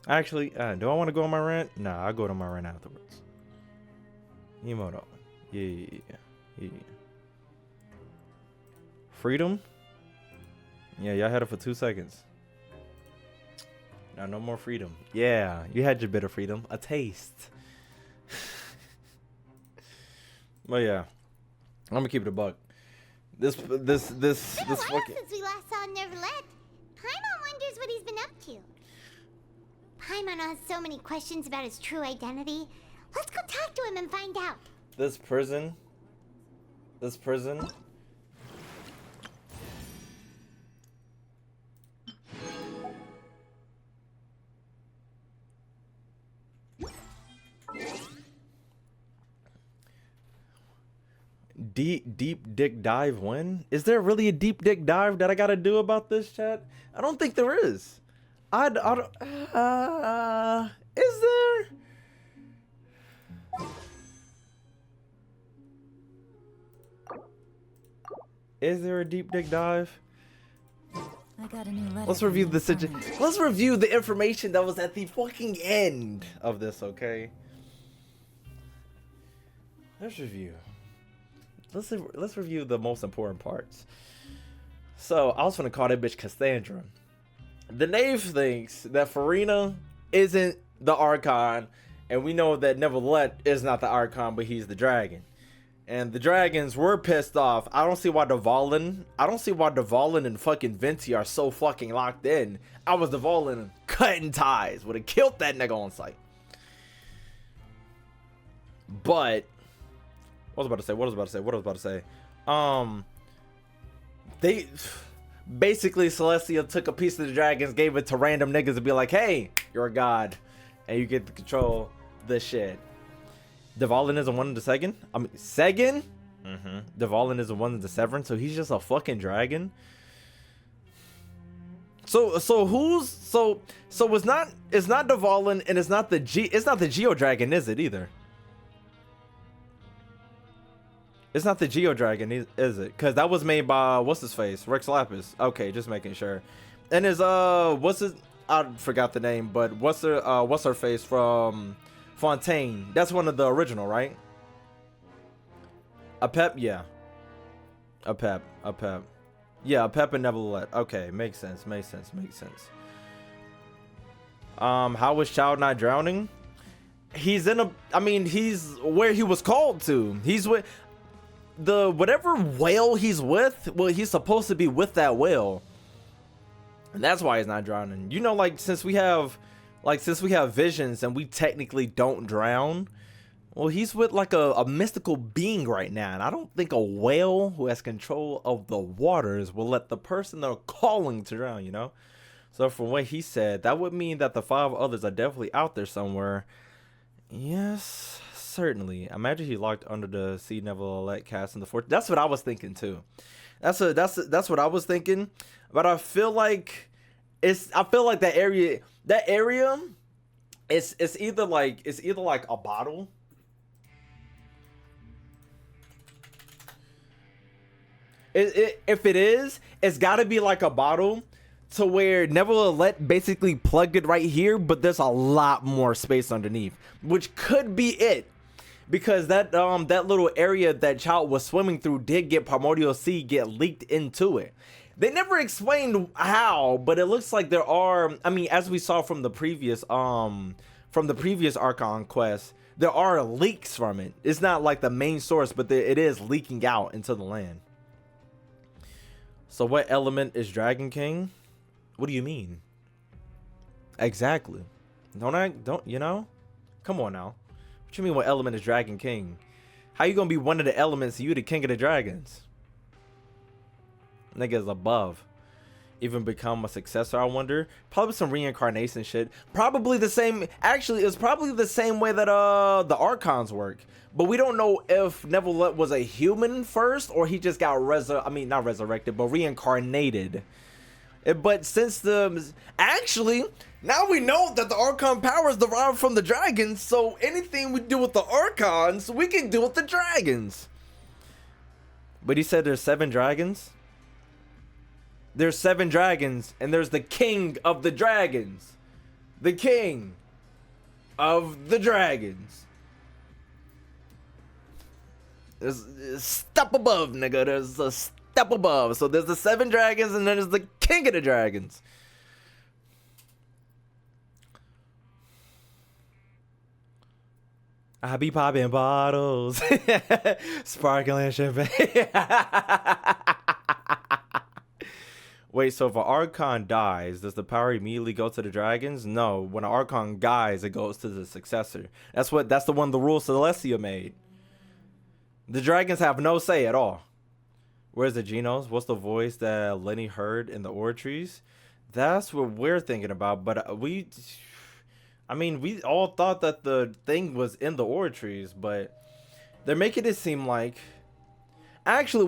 Actually, do I want to go on my rant? Nah, I'll go to my rant afterwards. Emoto. Yeah. Freedom? Yeah, y'all had it for 2 seconds. Now, no more freedom. Yeah, you had your bit of freedom. A taste. But yeah, I'm gonna keep it a buck. This Been a while fucking. since we last saw Neverlet. Paimon wonders what he's been up to. Paimon has so many questions about his true identity. Let's go talk to him and find out. This prison. Deep dick dive when? Is there really a deep dick dive that I gotta do about this, chat? I don't think there is. I don't, is there? Is there a deep dick dive? I got a new letter. Let's review the Let's review the information that was at the fucking end of this, okay? Let's review. Let's review the most important parts. So I was gonna call that bitch Cassandra. The knave thinks that Furina isn't the Archon, and we know that Neverlet is not the Archon, but he's the dragon. And the dragons were pissed off. I don't see why Dvalin and fucking Venti are so fucking locked in. I was Dvalin cutting ties. Would have killed that nigga on sight. But what was I about to say? They basically Celestia took a piece of the dragons, gave it to random niggas to be like, hey, you're a god, and you get to control the shit. Dvalin isn't one of the second. I mean, Segan. Dvalin isn't one of the seven, so he's just a fucking dragon. So it's not Dvalin, and it's not the Geo Dragon, is it either? It's not the Geo Dragon, is it? Because that was made by what's his face, Rex Lapis. Okay, just making sure. And his I forgot the name, but what's her face from Fontaine? That's one of the original, right? A Pep, yeah. A Pep. Yeah, a Pep and Neverlet. Okay, makes sense. How was Child not drowning? He's where he was called to. He's with the whatever whale he's with. Well, he's supposed to be with that whale, and that's why he's not drowning. You know, like since we have visions and we technically don't drown, well, he's with like a mystical being right now, and I don't think a whale who has control of the waters will let the person they're calling to drown, you know? So from what he said, that would mean that the 5 others are definitely out there somewhere. Yes, certainly. Imagine he locked under the sea Neverlet cast in the fort. That's what I was thinking too. That's what I was thinking. But I feel like that area it's either like a bottle. If it is, it's got to be like a bottle to where Neverlet basically plugged it right here, but there's a lot more space underneath, which could be it, because that little area that Child was swimming through did get Primordial Sea get leaked into it. They never explained how, but it looks like there are. I mean, as we saw from the previous Archon quest, there are leaks from it. It's not like the main source, but it is leaking out into the land. So what element is Dragon King? What do you mean? Exactly. Don't you know? Come on now. What you mean what element is Dragon King? How you gonna be one of the elements and you the king of the dragons? Niggas above. Even become a successor, I wonder. Probably some reincarnation shit. Probably the same. Actually, it's probably the same way that the Archons work. But we don't know if Neverlet was a human first or he just got not resurrected, but reincarnated. But since actually, now we know that the Archon power is derived from the dragons, so anything we do with the Archons, we can do with the dragons. But he said there's 7 dragons. There's 7 dragons, and there's the king of the dragons. the king of the dragons. There's a step above, nigga. There's a step above. So there's the 7 dragons, and then there's the king of the dragons. I be popping bottles, sparkling champagne. Wait, so if an Archon dies, does the power immediately go to the dragons? No, when an Archon dies, it goes to the successor. That's the one the rule Celestia made. The dragons have no say at all. Where's the Genos? What's the voice that Lenny heard in the orchards? That's what we're thinking about, but we all thought that the thing was in the orchards, but they're making it seem like... Actually,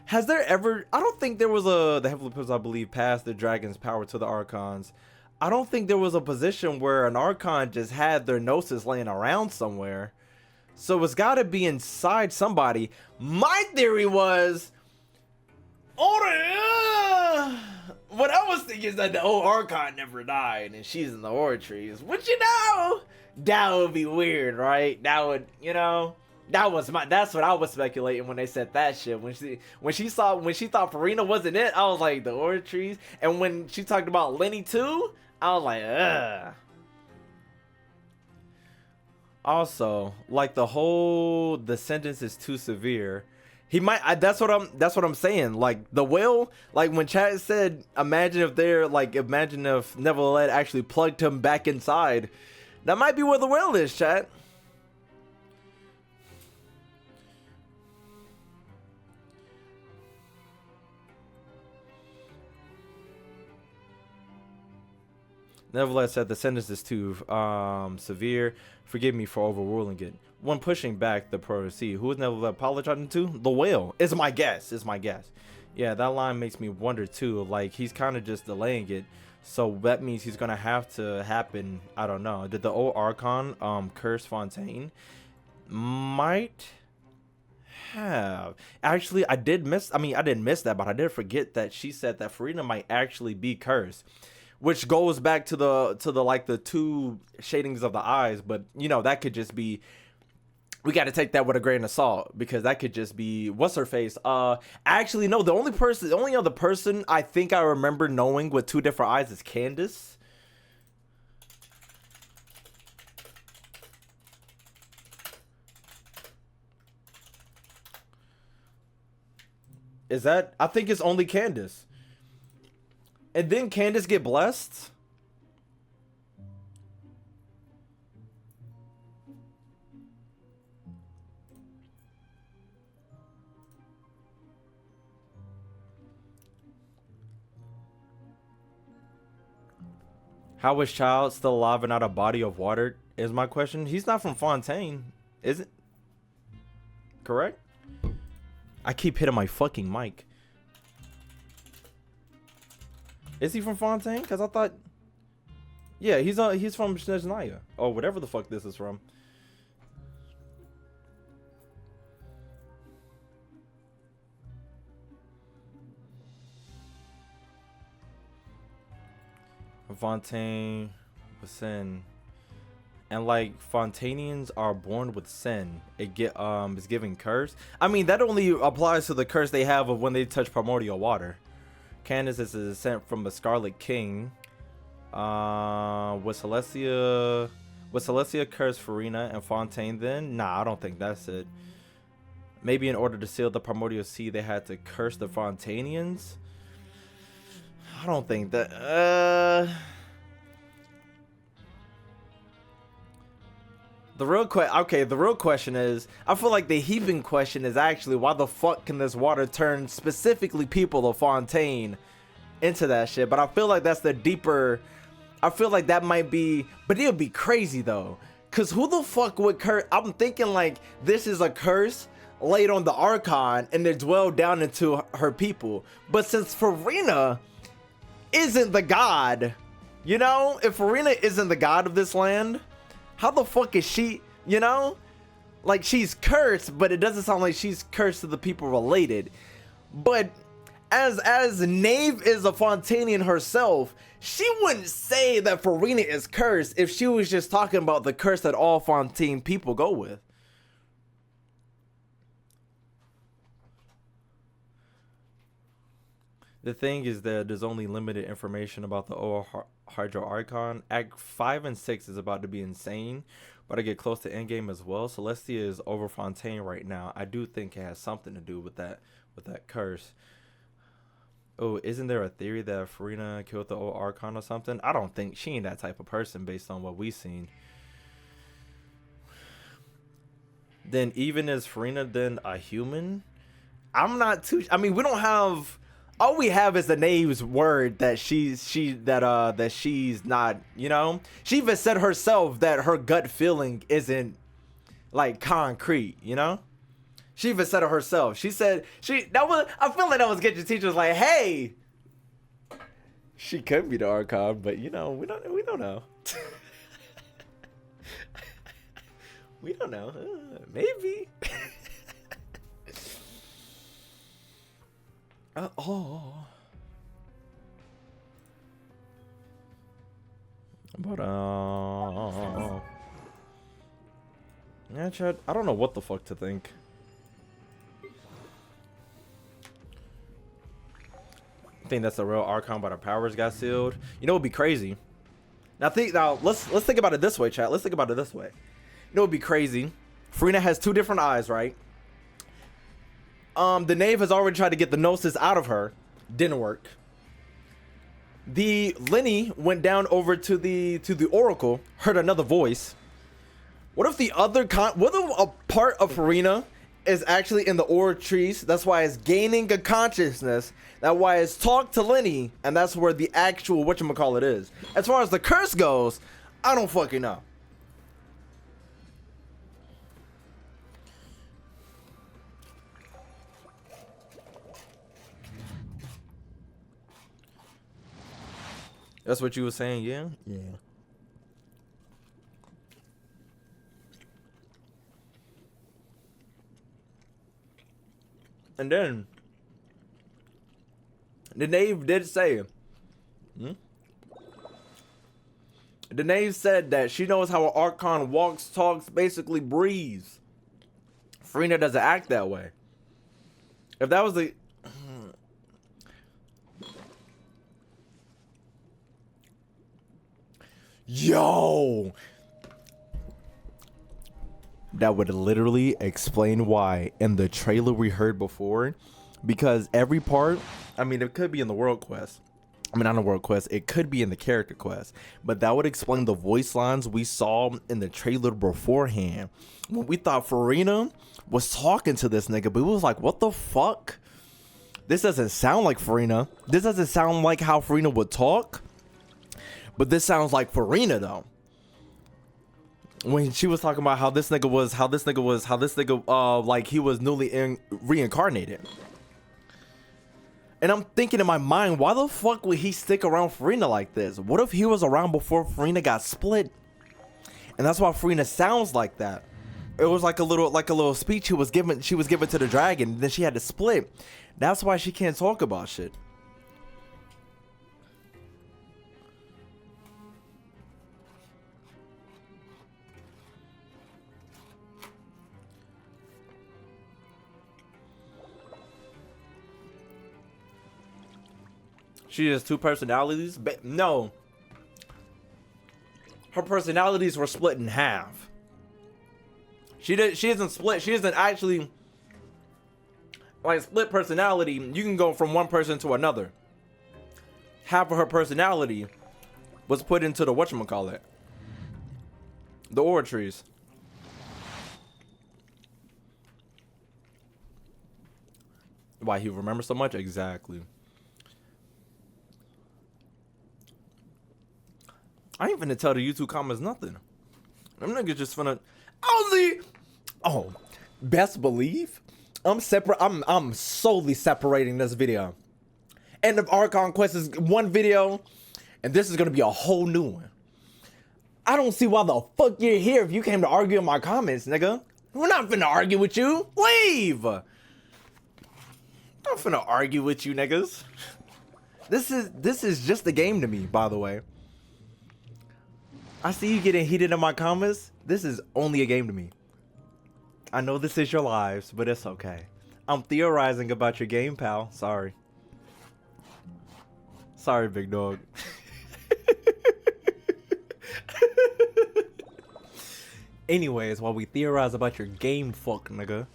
has there ever... I don't think there was the Heavenly Pillars, I believe, passed the dragon's power to the Archons. I don't think there was a position where an Archon just had their gnosis laying around somewhere. So it's got to be inside somebody. My theory was... what I was thinking is that the old Archon never died and she's in the orchards. Which, that would be weird, right? That would, that's what I was speculating when they said that shit. When she thought Furina wasn't it, I was like, the orchards. And when she talked about Lenny too, I was like, ugh. Also, like the sentence is too severe. He might. That's what I'm saying. Like the whale. Like when Chad said, imagine if Neverlet actually plugged him back inside. That might be where the whale is, Chad. Nevertheless said the sentence is too severe. Forgive me for overruling it. When pushing back the proceed, who is Nevertheless apologizing to? The whale. Is my guess. Yeah, that line makes me wonder too. Like he's kind of just delaying it. So that means he's gonna have to happen. I don't know. Did the old Archon curse Fontaine? Might have. Actually, I didn't miss that, but I did forget that she said that Furina might actually be cursed. Which goes back to the 2 shadings of the eyes, but that could just be, we got to take that with a grain of salt, because that could just be what's her face. Actually no, the only other person I think I remember knowing with 2 different eyes is Candace. Is that? I think it's only Candace. And then Candace get blessed? How is Child still alive and not a body of water is my question. He's not from Fontaine, is it? Correct? I keep hitting my fucking mic. Is he from Fontaine? Because I thought... Yeah, he's from Snezhnaya. Or whatever the fuck this is from. Fontaine with sin. And like Fontanians are born with sin. It is giving curse. I mean, that only applies to the curse they have of when they touch primordial water. Candace is a descent from the Scarlet King. Was Celestia cursed Furina and Fontaine then? Nah, I don't think that's it. Maybe in order to seal the primordial sea, they had to curse the Fontanians. I don't think that. The real question is, I feel like the heaping question is actually why the fuck can this water turn specifically people of Fontaine into that shit? But I feel like that's the deeper. I feel like that might be, but it would be crazy though, cause who the fuck would curse? I'm thinking like this is a curse laid on the Archon and it dwelled down into her people. But since Furina isn't the god, if Furina isn't the god of this land, how the fuck is she, like she's cursed, but it doesn't sound like she's cursed to the people related. But as Knave is a Fontainian herself, she wouldn't say that Furina is cursed if she was just talking about the curse that all Fontaine people go with. The thing is that there's only limited information about the Hydro Archon. Act 5 and 6 is about to be insane, but I get close to endgame as well. Celestia is over Fontaine right now. I do think it has something to do with that curse. Oh, isn't there a theory that Furina killed the old Archon or something? I don't think she ain't that type of person based on what we've seen. Then even is Furina then a human? I'm not too. I mean, we don't have. All we have is the Knave's word that she's not, you know. She even said herself that her gut feeling isn't like concrete, you know. She even said it herself. She said I feel like that was Genshin teacher was like, hey, she could be the Archon, but you know, we don't know. We don't know. Maybe. But yeah, Chad, I don't know what the fuck to think. I think that's the real Archon, but our powers got sealed. You know, it'd be crazy. Now let's think about it this way, chat. Let's think about it this way. You know, it'd be crazy. Furina has two different eyes, right? The Knave has already tried to get the gnosis out of her. Didn't work. The Lenny went down over to the Oracle, heard another voice. What if the other what if a part of Furina is actually in the Aura trees? That's why it's gaining a consciousness. That's why it's talked to Lenny, and that's where the actual whatchamacallit is. As far as the curse goes, I don't fucking know. That's what you were saying, yeah? Yeah. And then the Knave did say, the Knave said that she knows how an Archon walks, talks, basically breathes. Furina doesn't act that way. If that was the... Yo! That would literally explain why in the trailer we heard before, because every part, I mean, it could be in the world quest. I mean, not in the world quest, it could be in the character quest, but that would explain the voice lines we saw in the trailer beforehand. When we thought Furina was talking to this nigga, but we was like, what the fuck? This doesn't sound like Furina. This doesn't sound like how Furina would talk. But this sounds like Furina though. When she was talking about how this nigga like he was newly reincarnated. And I'm thinking in my mind, why the fuck would he stick around Furina like this? What if he was around before Furina got split? And that's why Furina sounds like that. It was like a little speech she was giving to the dragon, then she had to split. That's why she can't talk about shit. She has two personalities? But no. Her personalities were split in half. She isn't split. She isn't actually like split personality. You can go from one person to another. Half of her personality was put into the whatchamacallit. The Aura trees. Why he remembers so much? Exactly. I ain't finna tell the YouTube comments nothing. Them niggas just finna. Oh, best believe I'm solely separating this video. End of Archon Quest is one video, and this is gonna be a whole new one. I don't see why the fuck you're here if you came to argue in my comments, nigga. We're not finna argue with you. Leave. I'm finna argue with you, niggas. This is just a game to me, by the way. I see you getting heated in my comments. This is only a game to me. I know this is your lives, but it's okay. I'm theorizing about your game, pal. Sorry. Sorry, big dog. Anyways, while we theorize about your game, fuck, nigga.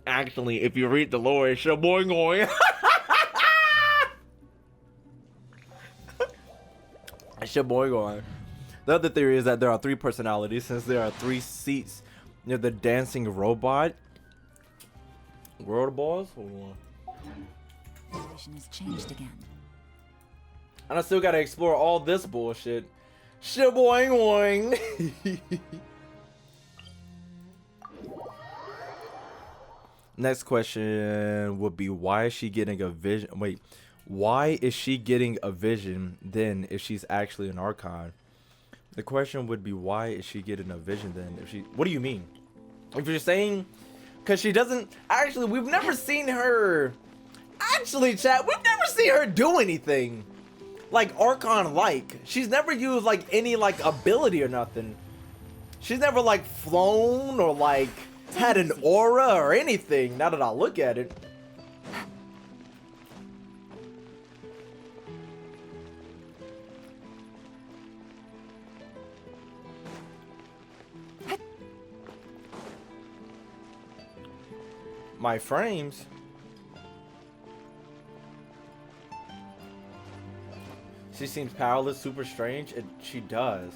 Actually, if you read the lore, it's your boy going. It's your boy going. The other theory is that there are 3 personalities, since there are 3 seats near the dancing robot. World balls? Hold on. The vision has changed again. And I still gotta explore all this bullshit. Shaboing boing. Next question would be, why is she getting a vision? Wait, why is she getting a vision then if she's actually an Archon? The question would be, why is she getting a vision then if she... What do you mean? If you're saying... Because she doesn't... Actually, we've never seen her... Actually, chat, we've never seen her do anything. Like, Archon-like. She's never used, like, any, like, ability or nothing. She's never, like, flown or, like... had an aura or anything, now that I look at it. My frames. She seems powerless, super strange, and she does.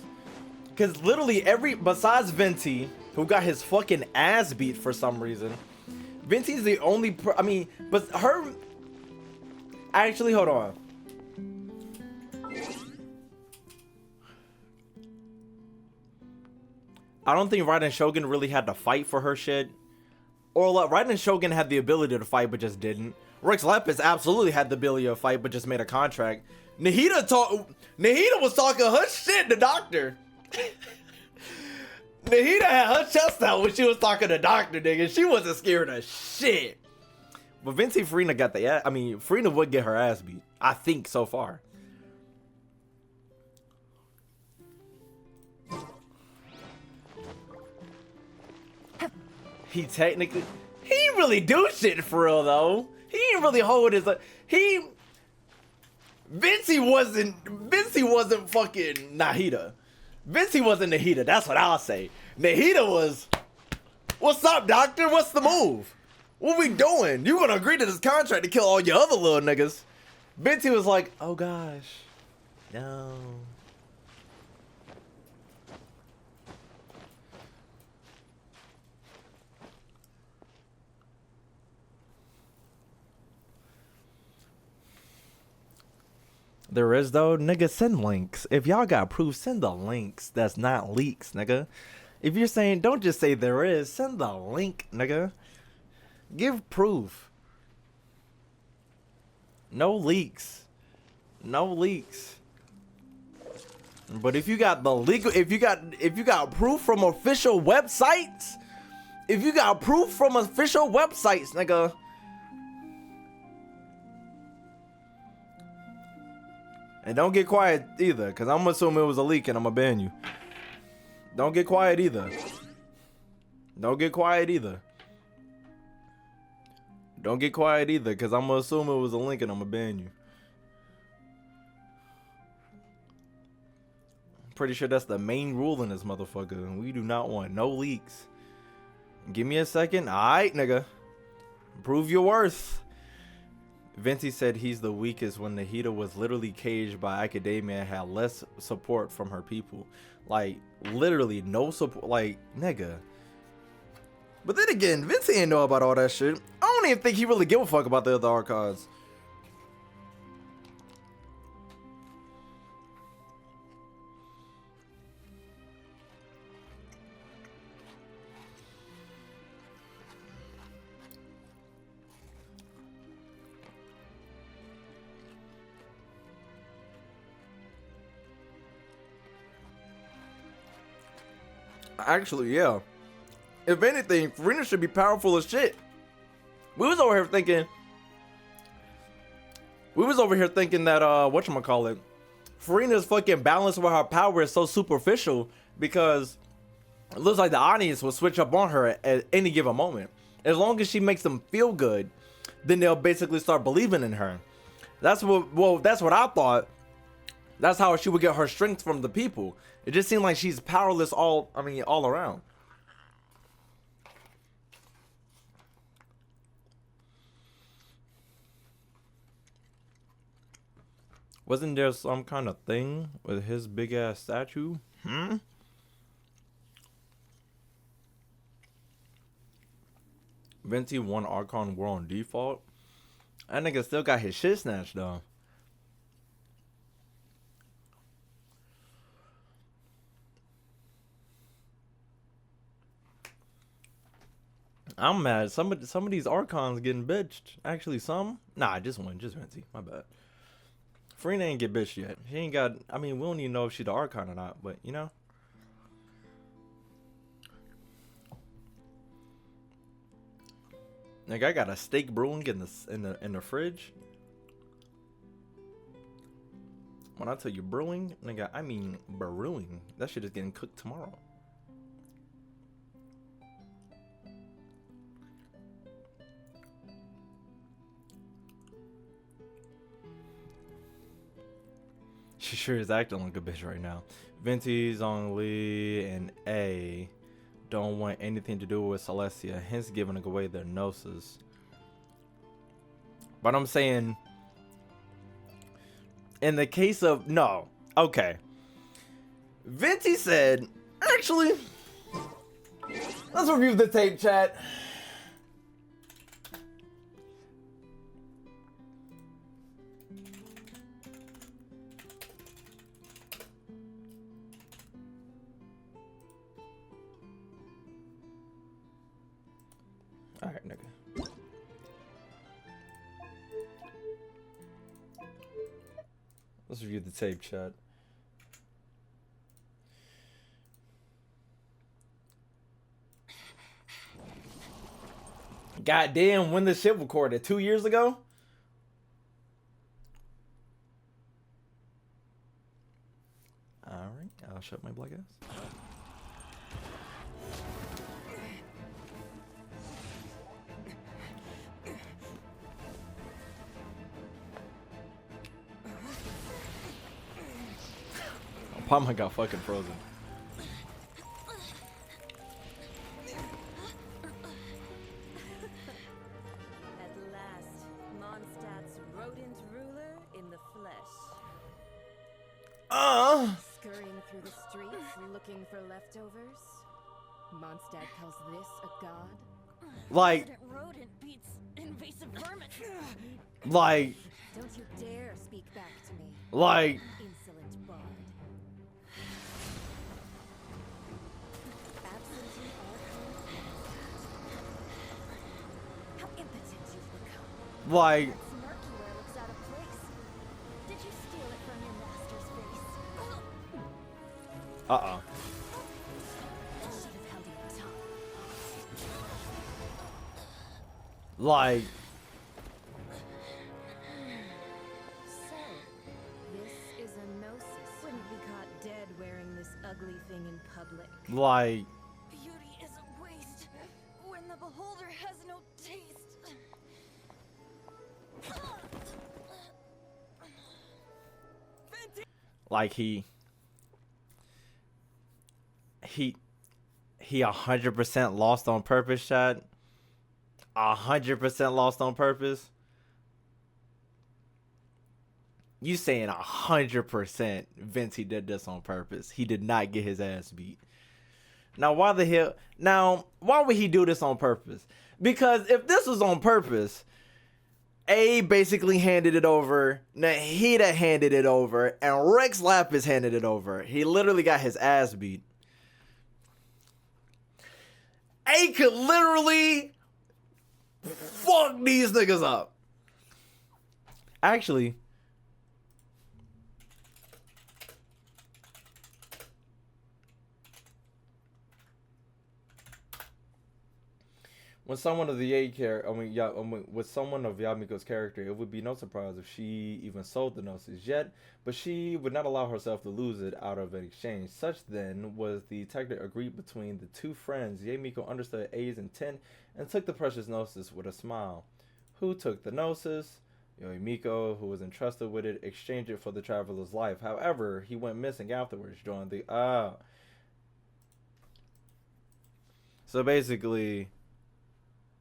Because literally besides Venti, who got his fucking ass beat for some reason. Venti's the only but her... Actually, hold on. I don't think Raiden Shogun really had to fight for her shit. Or like, Raiden Shogun had the ability to fight, but just didn't. Rex Lapis absolutely had the ability to fight, but just made a contract. Nahida was talking her shit to Doctor. Nahida had her chest out when she was talking to Doctor, nigga. She wasn't scared of shit. But Venti Furina got the ass. I mean, Furina would get her ass beat. I think so far. He technically... He didn't really do shit for real, though. He didn't really hold his... Venti wasn't fucking Nahida. Venti wasn't Nahida. That's what I'll say. Nahida was... What's up, Doctor? What's the move? What we doing? You gonna agree to this contract to kill all your other little niggas? Venti was like, oh gosh. No. There is though, nigga, send links. If y'all got proof, send the links. That's not leaks, nigga. If you're saying, don't just say there is, send the link, nigga. Give proof. No leaks. No leaks. But if you got the legal, if you got proof from official websites, nigga. And don't get quiet either, because I'm assuming it was a leak and I'm going to ban you. Don't get quiet either. Don't get quiet either. Don't get quiet either, because I'm going to assume it was a link and I'm going to ban you. I'm pretty sure that's the main rule in this motherfucker. We do not want no leaks. Give me a second. Alright, nigga. Prove your worth. Venti said he's the weakest when Nahida was literally caged by academia and had less support from her people. Like, literally no support. Like, nigga. But then again, Venti ain't know about all that shit. I don't even think he really give a fuck about the other Archons. Actually, yeah. If anything, Furina should be powerful as shit. We was over here thinking that whatchamacallit, Furina's fucking balance with her power is so superficial because it looks like the audience will switch up on her at any given moment. As long as she makes them feel good, then they'll basically start believing in her. That's what I thought. That's how she would get her strength from the people. It just seemed like she's powerless all around. Wasn't there some kind of thing with his big ass statue? Venti won Archon War on default. That nigga still got his shit snatched though. I'm mad. Some of these Archons getting bitched. Actually, some. Nah, just one. Just Venti. My bad. Furina ain't get bitched yet. She ain't got. I mean, we don't even know if she's the Archon or not. But you know. Like I got a steak brewing in the fridge. When I tell you brewing, nigga, I mean brewing. That shit is getting cooked tomorrow. She sure is acting like a bitch right now. Venti's only an A. Don't want anything to do with Celestia, hence giving away their gnosis. But I'm saying, in the case of no, okay. Venti said, actually, let's review the tape, chat. Alright, nigga. Let's review the tape, chat. Goddamn, when this shit recorded? 2 years ago? Alright, I'll shut my black ass. Palma got fucking frozen. At last, Mondstadt's rodent ruler in the flesh. Scurrying through the streets looking for leftovers. Mondstadt calls this a god? Like, Rodent beats invasive vermin. like, Don't you dare speak back to me, like, insolent bard. Absentee Archon. How impotent you've become. like, That smirky looks out of place. Did you steal it from your master's face? uh-uh. I should have held your tongue. Like, So, this is a gnosis. Wouldn't be caught dead wearing this ugly thing in public. like, Beauty is a waste when the beholder has no taste. like he 100% lost on purpose, chat. 100% lost on purpose. You saying 100% Venti did this on purpose. He did not get his ass beat. Now, why the hell? Now, why would he do this on purpose? Because if this was on purpose, A basically handed it over, Nahida handed it over, and Rex Lapis handed it over. He literally got his ass beat. A could literally fuck these niggas up. Actually, When someone of the A character, with someone of Yamiko's character, it would be no surprise if she even sold the gnosis yet, but she would not allow herself to lose it out of an exchange. Such then was the tactic agreed between the two friends. Yamiko understood A's intent and took the precious gnosis with a smile. Who took the gnosis? Yamiko, who was entrusted with it, exchanged it for the traveler's life. However, he went missing afterwards, joined the So basically,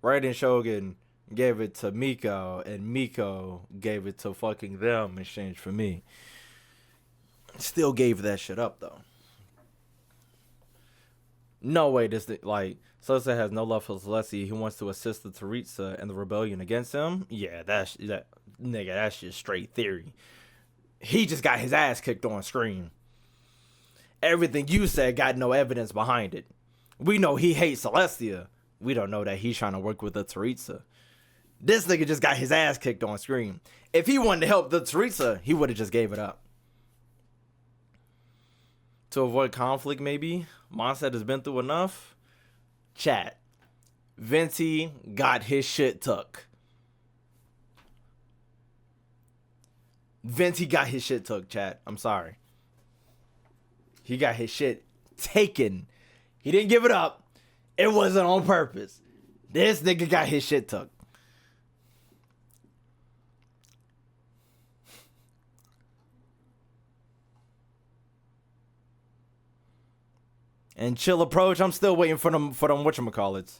Raiden Shogun gave it to Miko, and Miko gave it to fucking them in exchange for me. Still gave that shit up, though. No way this thing, like, Sosa has no love for Celestia. He wants to assist the Teritsa and the rebellion against him. Yeah, that's just straight theory. He just got his ass kicked on screen. Everything you said got no evidence behind it. We know he hates Celestia. We don't know that he's trying to work with the Teritsa. This nigga just got his ass kicked on screen. If he wanted to help the Teritsa, he would have just gave it up. To avoid conflict, maybe? Mondstadt has been through enough? Chat. Venti got his shit took. Venti got his shit took, chat. I'm sorry. He got his shit taken. He didn't give it up. It wasn't on purpose. This nigga got his shit took. And chill approach, I'm still waiting for them whatchamacallits.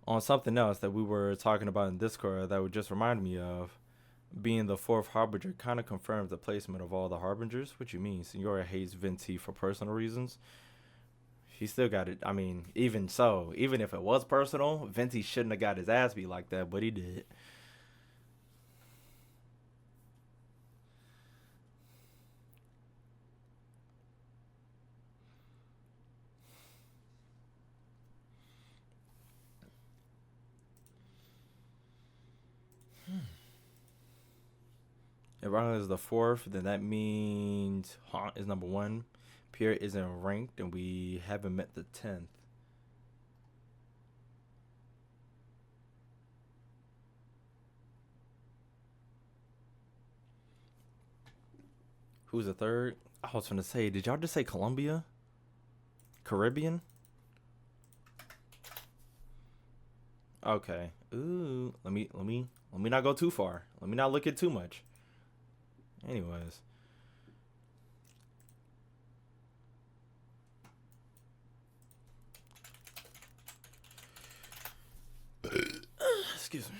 On something else that we were talking about in Discord that would just remind me of, being the fourth Harbinger kind of confirms the placement of all the Harbingers. What you mean? Senora hates Venti for personal reasons. He still got it. I mean, even so, even if it was personal, Venti shouldn't have got his ass beat like that, but he did. If Archon is the fourth, then that means Haunt is number 1. Pierre isn't ranked, and we haven't met the 10th. Who's the third? I was gonna say, did y'all just say Colombia? Caribbean? Okay. Ooh, let me not go too far. Let me not look at too much. Anyways. Excuse me.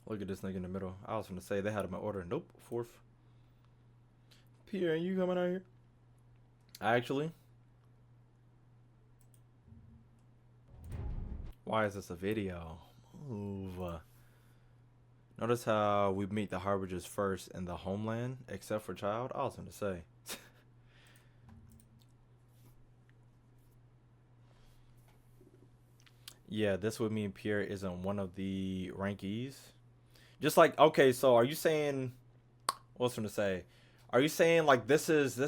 Look at this nigga in the middle. I was gonna say they had him in order. Nope. 4th. Pierre, you coming out here? Actually. Why is this a video? Move. Notice how we meet the Harbingers first in the homeland, except for Child. I was going to say. Yeah, this would mean Pierre isn't one of the rankees. Just like, okay, so are you saying, what's going to say? Are you saying like this is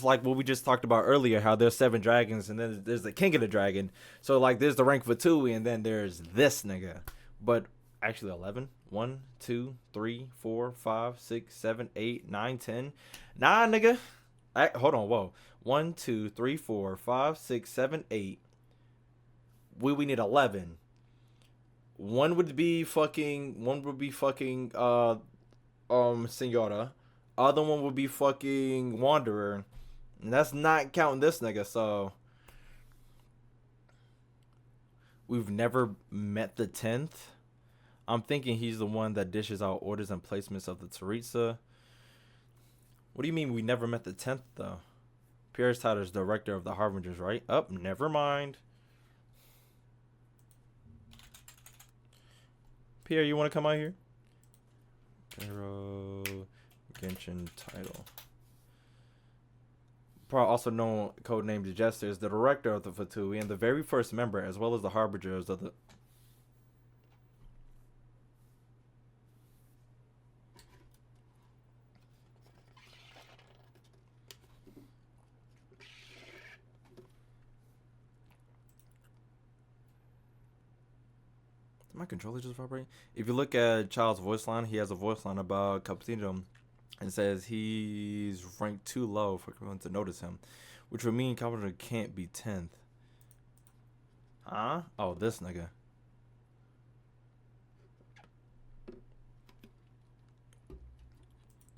like what we just talked about earlier, how there's 7 dragons and then there's the king of the dragon. So like there's the rank Fatui and then there's this nigga. But actually 11. 1, 2, 3, 4, 5, 6, 7, 8, 9, 10. Nah, nigga. Hold on, whoa. 1, 2, 3, 4, 5, 6, 7, 8. We need 11. One would be fucking Senora. Other one would be fucking Wanderer. And that's not counting this nigga, so we've never met the 10th. I'm thinking he's the one that dishes out orders and placements of the Teritsa. What do you mean we never met the 10th, though? Pierre's title is director of the Harbingers, right? Oh, never mind. Pierre, you want to come out here? Genshin title. Also known codenamed Jester, is the director of the Fatui and the very first member, as well as the Harbingers of the... my controller just vibrate? If you look at Child's voice line, he has a voice line about Cappuccino and says he's ranked too low for everyone to notice him, which would mean Cappuccino can't be 10th. Huh? Oh, this nigga.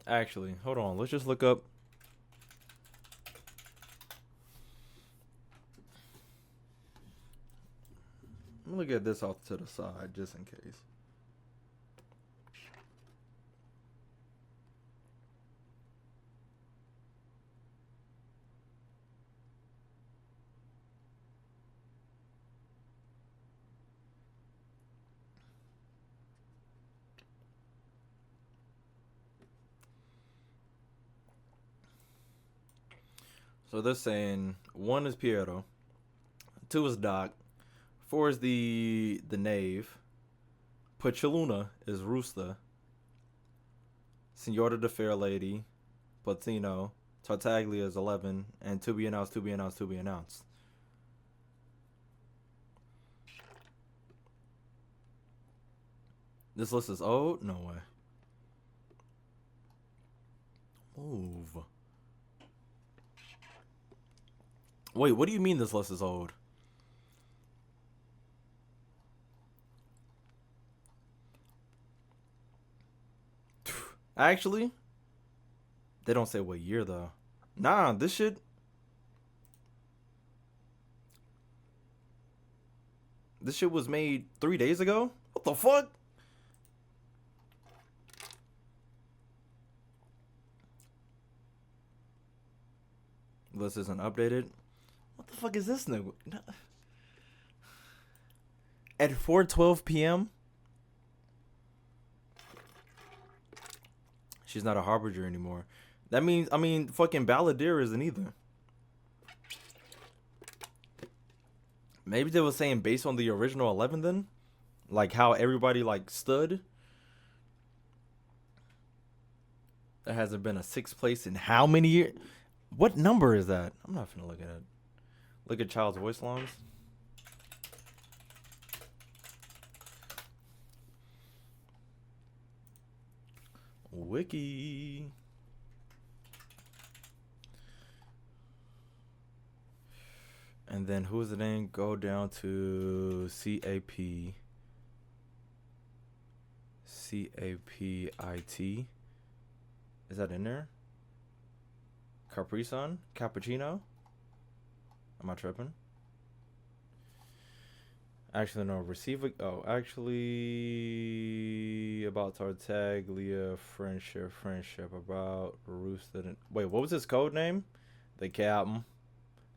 Actually, hold on. Let's just look up. Let me look at this off to the side just in case. So they're saying 1 is Piero, 2 is Doc, 4 is the Knave, Pachaluna is Rooster, Senora the Fair Lady, Platino, Tartaglia is 11, and to be announced, to be announced, to be announced. This list is old? No way. Move. Wait, what do you mean this list is old? Actually, they don't say what year though. Nah, this shit. This shit was made 3 days ago? What the fuck? List isn't updated. What the fuck is this nigga? At 4:12 p.m. She's not a Harbinger anymore. That means, I mean, fucking Balladeer isn't either. Maybe they were saying based on the original 11 then? Like how everybody like stood? There hasn't been a 6th place in how many years? What number is that? I'm not finna look at it. Look at Child's voice lines. Wiki. And then who's the name? Go down to CAP. CAPIT. Is that in there? Capri Sun? Cappuccino? Am I tripping? Actually, no. Receiver. Oh, actually, about Tartaglia, friendship. About Rooster. Wait, what was his code name? The Captain.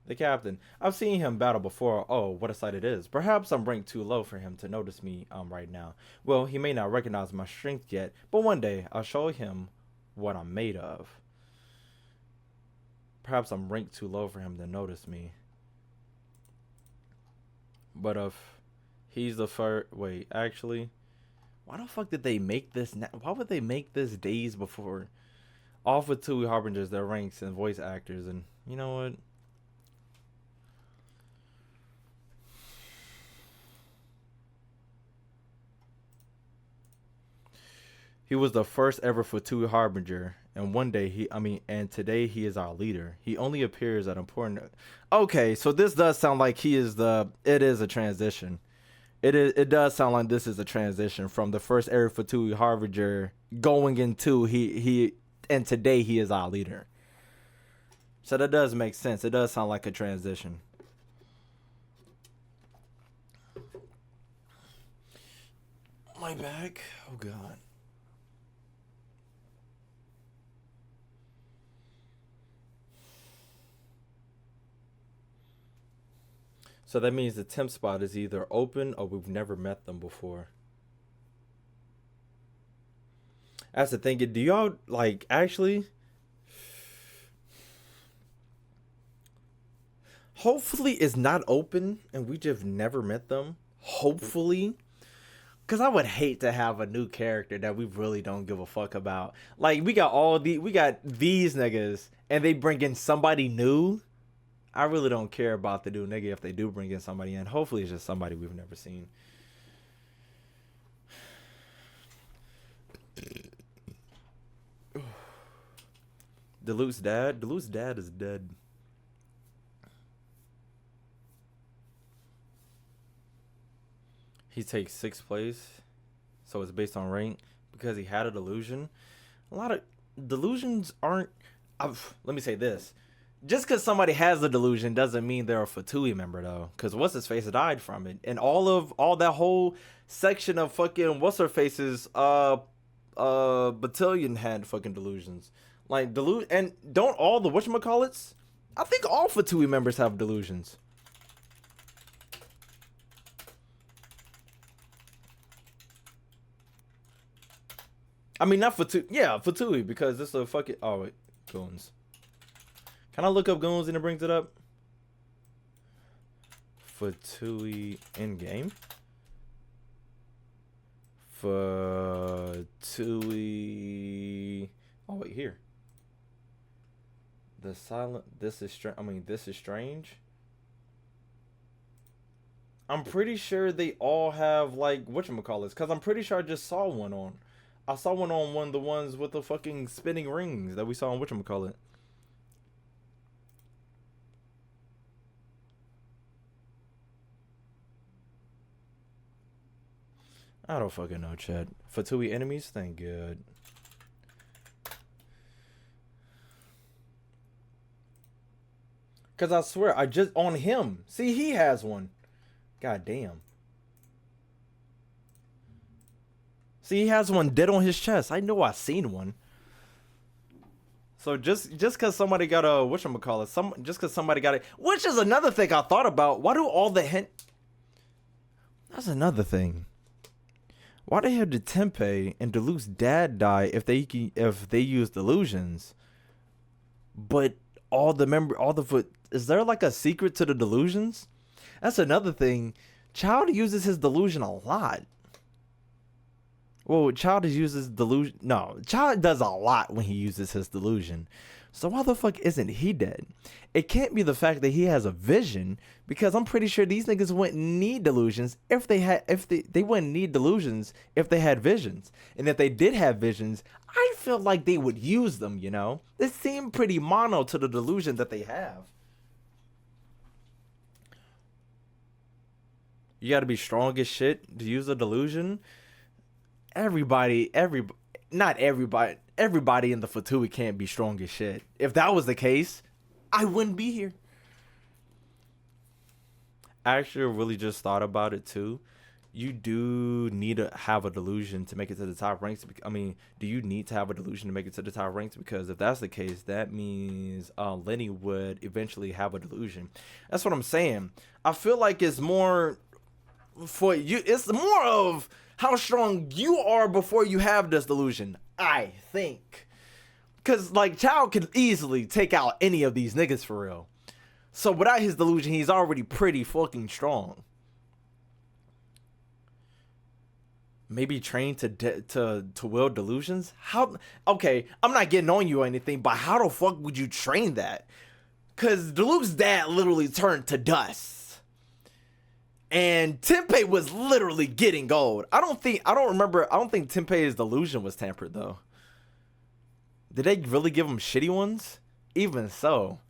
The Captain. I've seen him battle before. Oh, what a sight it is. Perhaps I'm ranked too low for him to notice me right now. Well, he may not recognize my strength yet, but one day I'll show him what I'm made of. Perhaps I'm ranked too low for him to notice me. But if he's the first... Wait, actually... Why the fuck did they make this... Why would they make this days before? Off with 2 Harbingers, their ranks, and voice actors. And you know what? He was the first ever Fatui Harbinger, and one day and today he is our leader. He only appears at important. Okay, so this does sound like it is a transition. It does sound like this is a transition from the first ever Fatui Harbinger going into and today he is our leader. So that does make sense. It does sound like a transition. My back. Oh god. So that means the temp spot is either open or we've never met them before. That's the thing. Do y'all, like, actually... Hopefully it's not open and we just never met them. Hopefully. Because I would hate to have a new character that we really don't give a fuck about. Like, we got these niggas and they bring in somebody new. I really don't care about the new nigga if they do bring in somebody in. Hopefully it's just somebody we've never seen. Delute's dad? Delute's dad is dead. He takes 6th place. So it's based on rank. Because he had a delusion. A lot of delusions aren't... let me say this. Just because somebody has a delusion doesn't mean they're a Fatui member, though. Because what's-his-face died from it. And all that whole section of fucking what's-her-face's battalion had fucking delusions. Like, and don't all the whatchamacallits? I think all Fatui members have delusions. I mean, not Fatui. Yeah, Fatui, because it's a fucking... Oh, wait. Goons. Can I look up goons and it brings it up? Fatui in-game? Fatui... Oh, wait, here. The silent... This is strange. I mean, this is strange. I'm pretty sure they all have, like, whatchamacallits. Because I'm pretty sure I just saw one on... I saw one on one of the ones with the fucking spinning rings that we saw on whatchamacallit. I don't fucking know, Chad. Fatui enemies? Thank God. Because I swear, I just... On him. See, he has one. God damn. See, he has one dead on his chest. I know I seen one. So just because somebody got a... Whatchamacallit? Just because somebody got it... Which is another thing I thought about. Why do all the hint... That's another thing. Why the hell did Tempeh and Deluxe's dad die if they use delusions? But is there like a secret to the delusions? That's another thing. Child uses his delusion a lot. Well, Child uses delusion. No, Child does a lot when he uses his delusion. So why the fuck isn't he dead? It can't be the fact that he has a vision, because I'm pretty sure these niggas wouldn't need delusions if they wouldn't need delusions if they had visions. And if they did have visions, I feel like they would use them, you know? They seem pretty mono to the delusion that they have. You gotta be strong as shit to use a delusion. Everybody in the Fatui can't be strong as shit. If that was the case, I wouldn't be here. I actually really just thought about it too. You do need to have a delusion to make it to the top ranks. I mean, do you need to have a delusion to make it to the top ranks? Because if that's the case, that means Lenny would eventually have a delusion. That's what I'm saying. I feel like it's more for you. It's more of how strong you are before you have this delusion, I think. Because, like, Child could easily take out any of these niggas for real. So, without his delusion, he's already pretty fucking strong. Maybe trained to wield delusions? How? Okay, I'm not getting on you or anything, but how the fuck would you train that? Because Deluxe's dad literally turned to dust. And Tempeh was literally getting gold. I don't think Tempeh's delusion was tampered, though. Did they really give him shitty ones? Even so.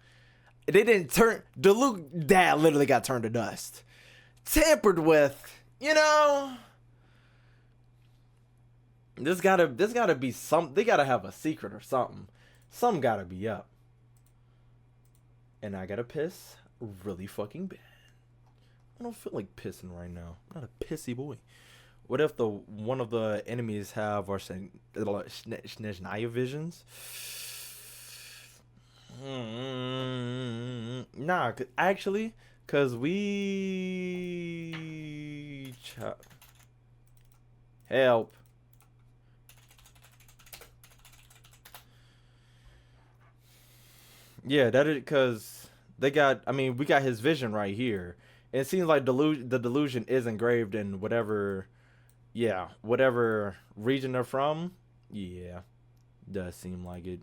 They didn't turn... Deluxe's dad literally got turned to dust. Tampered with, you know... This gotta be some... They gotta have a secret or something. Something gotta be up. And I gotta piss really fucking bad. I don't feel like pissing right now. I'm not a pissy boy. What if one of the enemies have our Snezhnaya visions? Nah, actually, cause we help. Yeah, that is because they got. I mean, we got his vision right here. It seems like the delusion is engraved in whatever region they're from. Yeah, does seem like it.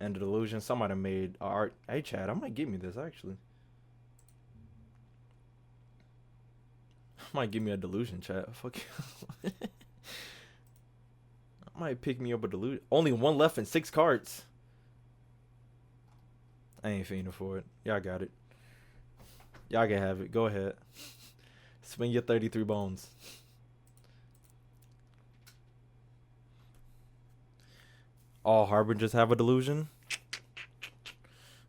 And the delusion, somebody made art. Hey, Chad, I might give me this actually. Might give me a delusion, Chad. Fuck you. I might pick me up a delusion. Only one left in 6 cards. I ain't fiending for it. Y'all got it. Y'all can have it. Go ahead. Spend your 33 bones. All Harbingers have a delusion?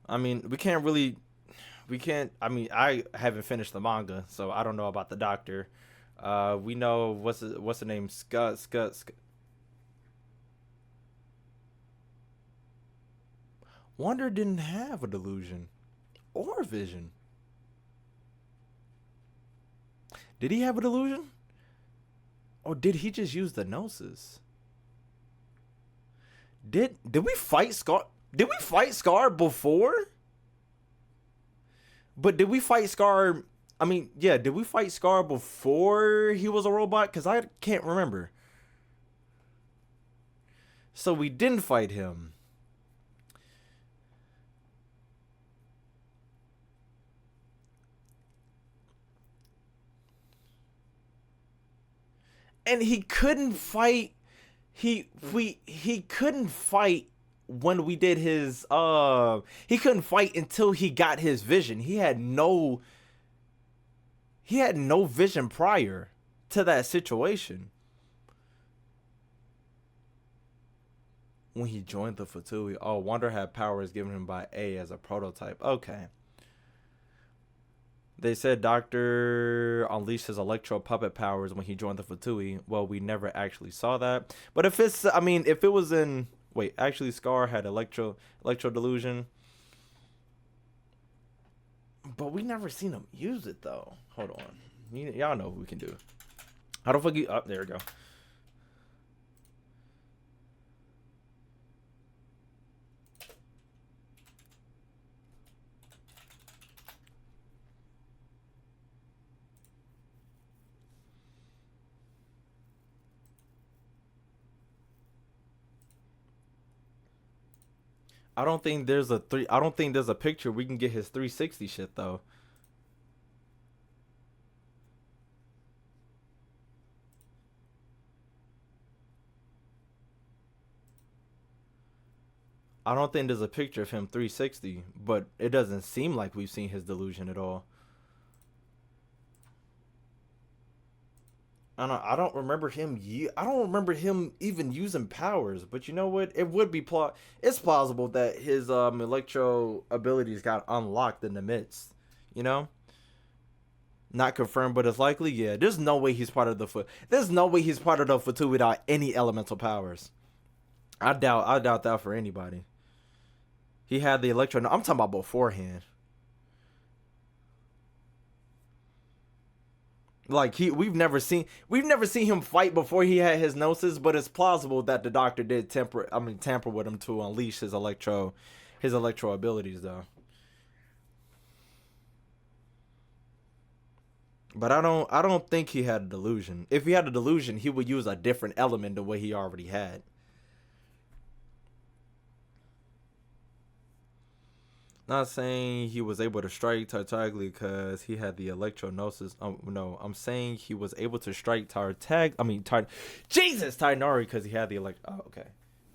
I mean, we can't. I mean, I haven't finished the manga, so I don't know about the doctor. We know what's the name? Scott. Wonder didn't have a delusion or vision. Did he have a delusion? Or did he just use the gnosis? Did we fight Scar? Did we fight Scar before? But did we fight Scar? I mean, yeah, did we fight Scar before he was a robot? Because I can't remember. So we didn't fight him. And he couldn't fight. He couldn't fight when we did his he couldn't fight until he got his vision. He had no vision prior to that situation. When he joined the Fatui, oh, Wonder had powers given him by A as a prototype. Okay. They said Doctor unleashed his electro puppet powers when he joined the Fatui. Well, we never actually saw that. But if it's, I mean, if it was in, wait, actually Scar had electro delusion. But we never seen him use it though. Hold on. Y'all know what we can do. How the fuck you, oh, there we go. I don't think there's a picture we can get his 360 shit though. I don't think there's a picture of him 360, but it doesn't seem like we've seen his delusion at all. I don't remember him. I don't remember him even using powers. But you know what? It would be it's plausible that his electro abilities got unlocked in the midst. You know, not confirmed, but it's likely. Yeah, there's no way he's part of the There's no way he's part of the Fatui without any elemental powers. I doubt that for anybody. He had the electro. I'm talking about beforehand. Like we've never seen him fight before he had his gnosis, but it's plausible that the doctor did tamper with him to unleash his electro abilities though. But I don't think he had a delusion. If he had a delusion, he would use a different element than what he already had. Not saying he was able to strike Tartaglia because he had the electro-gnosis. No, I'm saying he was able to strike Tainari because he had the Oh, okay.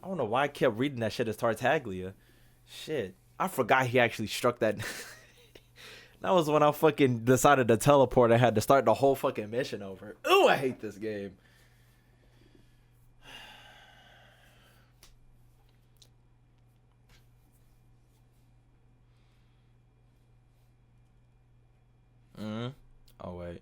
I don't know why I kept reading that shit as Tartaglia. Shit. I forgot he actually struck that. That was when I fucking decided to teleport. I had to start the whole fucking mission over. Ooh, I hate this game. Oh wait.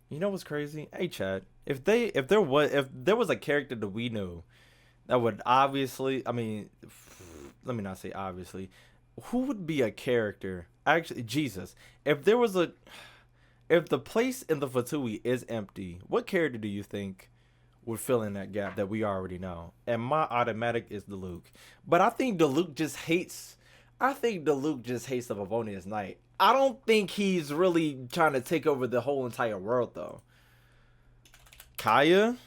You know what's crazy? Hey Chad, if there was a character that we knew that would obviously, I mean, let me not say obviously, who would be a character? Actually, Jesus. If the place in the Fatui is empty, what character do you think would fill in that gap that we already know? And my automatic is the Luke. But I think the Luke just hates the Favonius Knight. I don't think he's really trying to take over the whole entire world though. Kaya?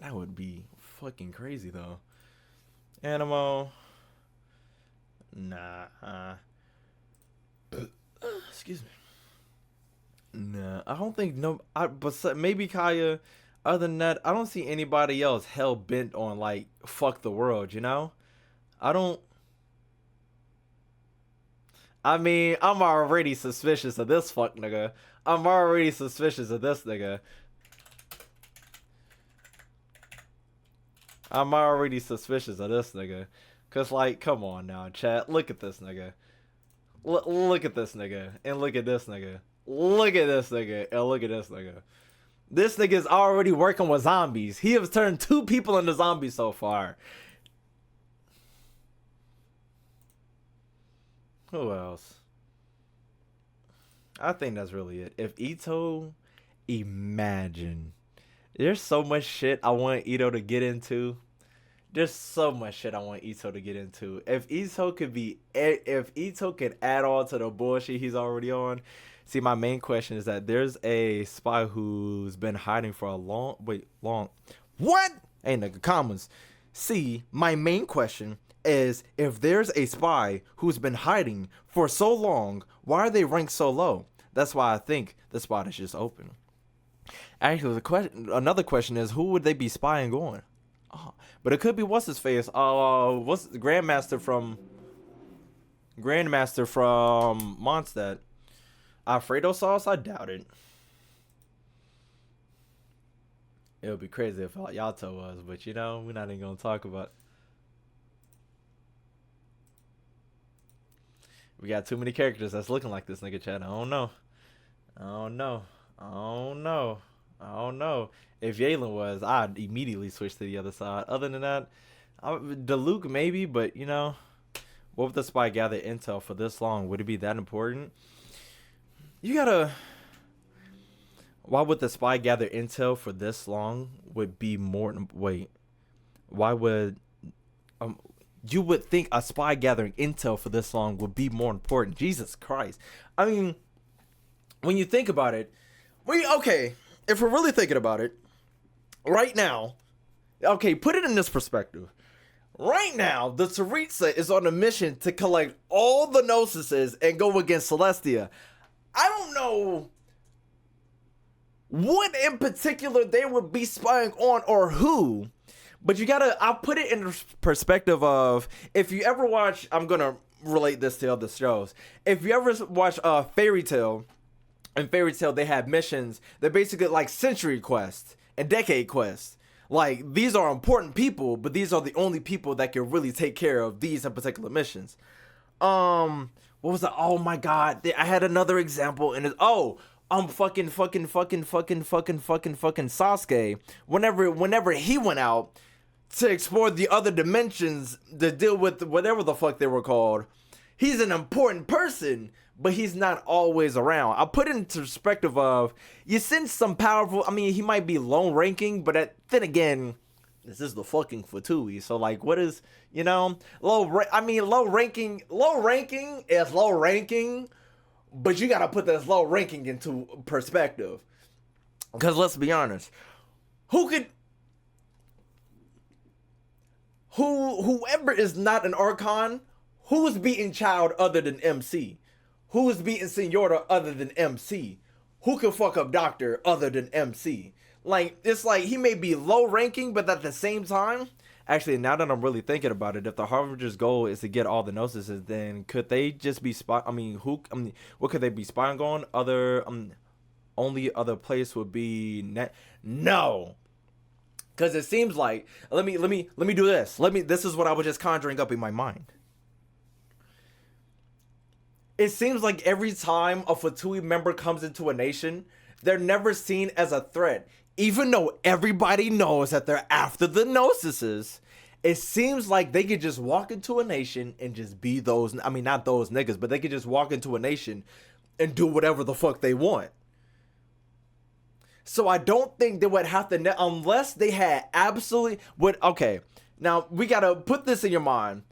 That would be fucking crazy though. Animo? Nah. Excuse me. Nah, I don't think no. Maybe Kaya. Other than that, I don't see anybody else hell bent on like fuck the world. You know, I don't. I mean, I'm already suspicious of this fuck nigga. I'm already suspicious of this nigga. I'm already suspicious of this nigga. Cause like, come on now, chat. Look at this nigga. Look at this nigga. And look at this nigga. Look at this nigga. And look at this nigga. This nigga is already working with zombies. He has turned 2 people into zombies so far. Who else? I think that's really it. If Ito, imagine. There's so much shit I want Ito to get into. There's so much shit I want Ito to get into. If Ito could add on to the bullshit he's already on. See, my main question is that there's a spy who's been hiding for a long. What? Hey, nigga, commas. See, my main question is if there's a spy who's been hiding for so long, why are they ranked so low? That's why I think the spot is just open. Actually, another question is who would they be spying on? Oh, but it could be what's his face? What's the Grandmaster from Mondstadt? Alfredo sauce? I doubt it. It would be crazy if Yato was, but you know, we're not even gonna talk about. We got too many characters that's looking like this nigga, chat. I don't know. If Yalen was, I'd immediately switch to the other side. Other than that, Luke maybe, but you know, what would the spy gather intel for this long? Would it be that important? Why would the spy gather intel for this long? Would be more. Wait, why would you would think a spy gathering intel for this long would be more important? Jesus Christ! I mean, when you think about it, if we're really thinking about it, right now, okay, put it in this perspective. Right now, the Tsaritsa is on a mission to collect all the gnosises and go against Celestia. I don't know what in particular they would be spying on or who, but I'll put it in the perspective of, if you ever watch, I'm gonna relate this to other shows. If you ever watch Fairy Tail, in Fairy Tail they have missions, they're basically like century quests and decade quests. Like, these are important people, but these are the only people that can really take care of these in particular missions. What was that? Oh my god, I had another example, and it's fucking Sasuke. Whenever he went out to explore the other dimensions to deal with whatever the fuck they were called, he's an important person, but he's not always around. I'll put it into perspective of, you send some powerful, I mean, he might be low ranking, but then again, this is the fucking Fatui. So like, what is, you know, low ranking is low ranking, but you gotta put this low ranking into perspective. Because let's be honest, whoever is not an Archon, who's beating Child other than MC? Who's beating Senora other than MC? Who can fuck up Doctor other than MC? Like, it's like he may be low ranking, but at the same time, actually, now that I'm really thinking about it, if the Harbinger's goal is to get all the gnosis, then could they just be what could they be spying on? Only other place would be no. Because it seems like, let me do this. This is what I was just conjuring up in my mind. It seems like every time a Fatui member comes into a nation, they're never seen as a threat. Even though everybody knows that they're after the gnosises, it seems like they could just walk into a nation and just be those, I mean, not those niggas, but they could just walk into a nation and do whatever the fuck they want. So I don't think they would have to, unless they had absolutely, okay, now we gotta put this in your mind.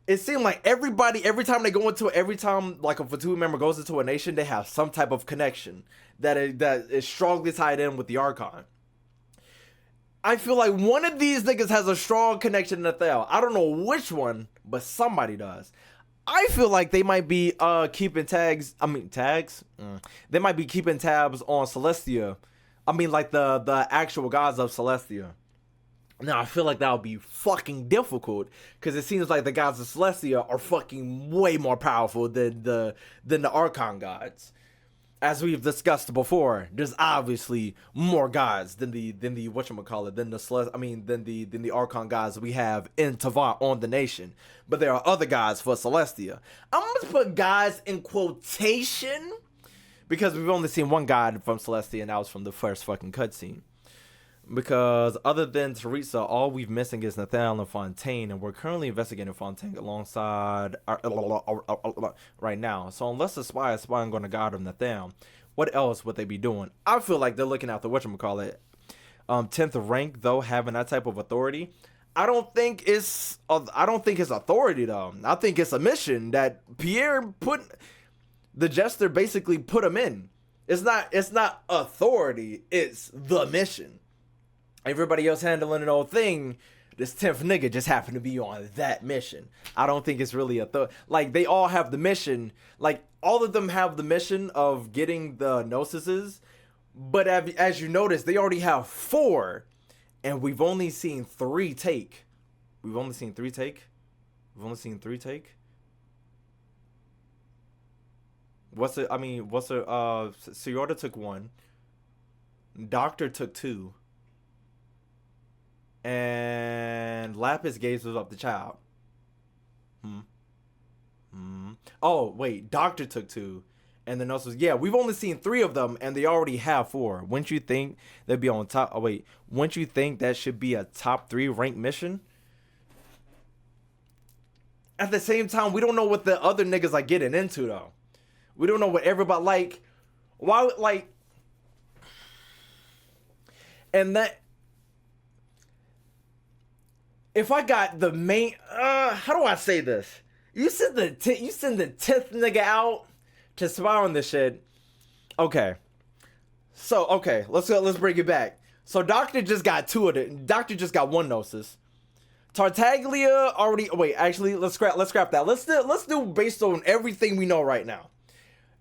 It seemed like every time like a Fatui member goes into a nation, they have some type of connection that is strongly tied in with the Archon. I feel like one of these niggas has a strong connection to Thel. I don't know which one, but somebody does. I feel like they might be keeping tags. I mean tags. They might be keeping tabs on Celestia. I mean like the actual gods of Celestia. Now I feel like that would be fucking difficult because it seems like the gods of Celestia are fucking way more powerful than the Archon gods. As we've discussed before, there's obviously more gods than the whatchamacallit, than the Archon gods we have in Tavant on the nation. But there are other gods for Celestia. I'm gonna put gods in quotation because we've only seen one god from Celestia, and that was from the first fucking cutscene. Because other than Teresa, all we've missing is Nathaniel and Fontaine, and we're currently investigating Fontaine alongside right now. So unless the spy is spying on the god of Nathaniel, what else would they be doing? I feel like they're looking at the whatchamacallit 10th rank, though, having that type of authority. I don't think it's authority though. I think it's a mission that Pierre put the jester basically put him in. It's not authority, it's the mission. Everybody else handling an old thing. This 10th nigga just happened to be on that mission. I don't think it's really like they all have the mission. Like all of them have the mission of getting the gnosises. But as you notice, they already have 4. And we've only seen 3 take. Siriota took 1. Doctor took 2. And Lapis gazes up the child. Oh, wait. Doctor took 2. And then also, yeah, we've only seen 3 of them, and they already have 4. Wouldn't you think they'd be on top? Oh, wait. Wouldn't you think that should be a top 3 ranked mission? At the same time, we don't know what the other niggas are getting into, though. We don't know what everybody, like, why, like, and that, if I got the main, how do I say this? You send the 10th nigga out to spy on this shit. Okay. So, okay, let's bring it back. So Doctor just got 2 of it. Doctor just got 1 gnosis. Tartaglia already, wait, actually, let's scrap that. Let's do based on everything we know right now.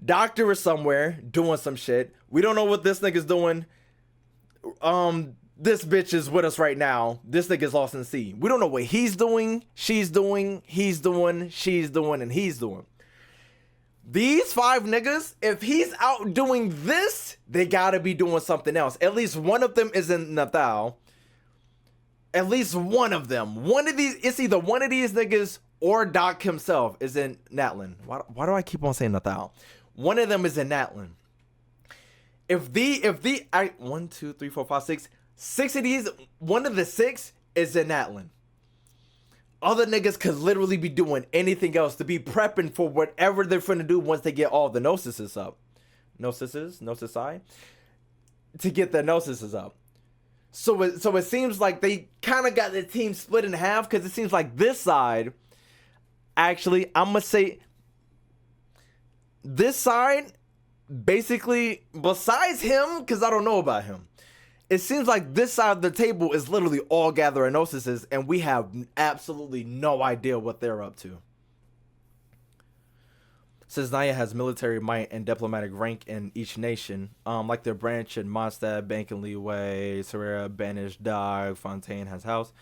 Doctor is somewhere doing some shit. We don't know what this nigga's doing. This bitch is with us right now. This nigga's lost in the sea. We don't know what he's doing, she's doing, he's doing, she's doing, and he's doing. These 5 niggas, if he's out doing this, they gotta be doing something else. At least one of them is in Nathal. At least one of them. It's either one of these niggas or Doc himself is in Natlin. Why do I keep on saying Nathal? One of them is in Natlin. If 1, 2, 3, 4, 5, 6. 6 of these, one of the 6 is in Natlin. Other niggas could literally be doing anything else to be prepping for whatever they're finna do once they get all the gnosises up. Gnosisi? To get the gnosises up. So it seems like they kind of got the team split in half because it seems like this side, actually, I'm going to say this side, basically, besides him, because I don't know about him, it seems like this side of the table is literally all gathering gnosises, and we have absolutely no idea what they're up to. Since Naya has military might and diplomatic rank in each nation, like their branch in Mondstadt, Banking Leeway, Serera, Banished, Dog, Fontaine has house.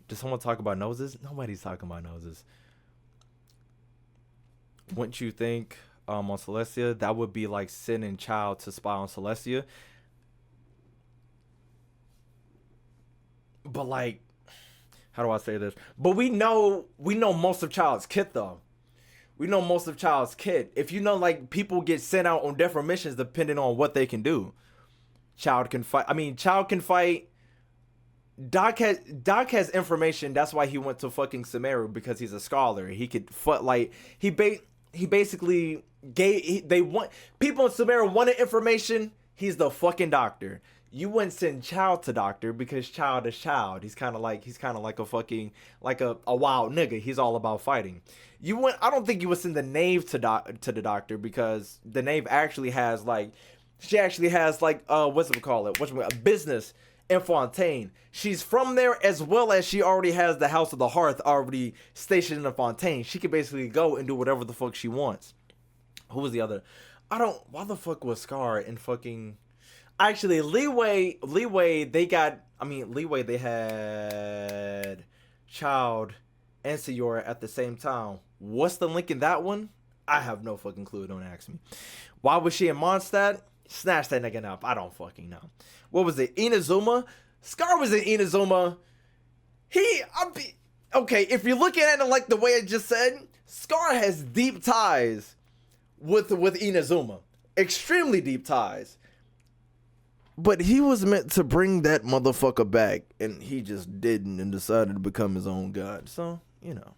Does someone talk about noses? Nobody's talking about noses. Wouldn't you think on Celestia, that would be like sending Child to spy on Celestia? But like, how do I say this? But we know most of Child's kit though. We know most of Child's kit. If you know, like, people get sent out on different missions depending on what they can do. Child can fight. I mean, Child can fight. Doc has information. That's why he went to fucking Sumeru, because he's a scholar. He could like he basically people in Sumeru wanted information. He's the fucking doctor. You wouldn't send Child to doctor because Child is Child. He's kind of like a fucking a wild nigga. He's all about fighting. I don't think you would send the knave to the doctor because the knave actually has what's it call it? A business in Fontaine. She's from there, as well as she already has the House of the Hearth already stationed in Fontaine. She can basically go and do whatever the fuck she wants. Who was the other? Why the fuck was Scar in fucking... Actually, Leeway, they had Child and Sayora at the same time. What's the link in that one? I have no fucking clue, don't ask me. Why was she in Mondstadt? Snatch that nigga up. I don't fucking know. What was it? Inazuma? Scar was in Inazuma. Okay, if you're looking at it like the way I just said, Scar has deep ties with Inazuma. Extremely deep ties. But he was meant to bring that motherfucker back, and he just didn't and decided to become his own god. So, you know.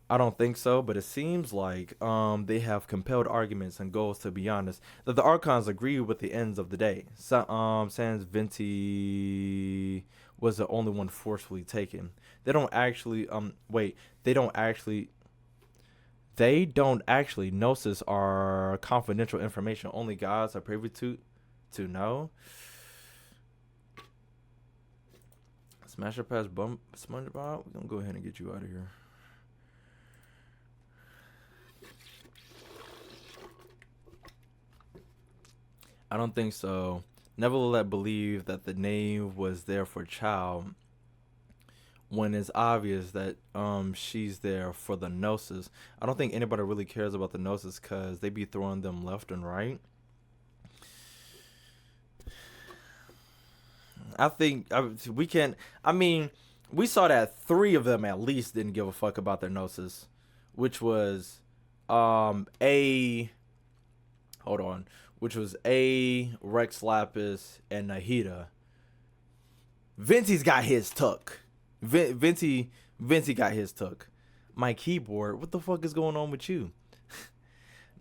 I don't think so, but it seems like they have compelled arguments and goals, to be honest, that the Archons agree with the ends of the day. Sans Venti was the only one forcefully taken. They don't actually gnosis are confidential information only gods are privy to know. Smasher Pass bump SpongeBob. We're gonna go ahead and get you out of here. I don't think so. Nevertheless, believe that the name was there for Child when it's obvious that she's there for the gnosis. I don't think anybody really cares about the gnosis because they be throwing them left and right. I think we saw that 3 of them at least didn't give a fuck about their gnosis, which was Rex Lapis, and Nahida. Venti's got his tuck. Venti got his tuck. My keyboard, what the fuck is going on with you?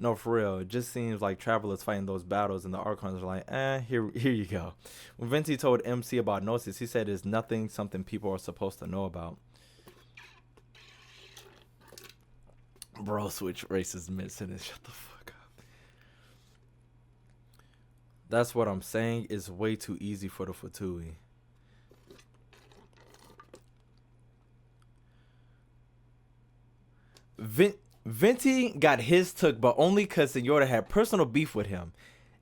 No, for real. It just seems like travelers fighting those battles and the Archons are like, here you go. When Venti told MC about Gnosis, he said it's something people are supposed to know about. Bro, switch races mid-sentence. Shut the fuck up. That's what I'm saying. It's way too easy for the Fatui. Venti got his took, but only because Senora had personal beef with him.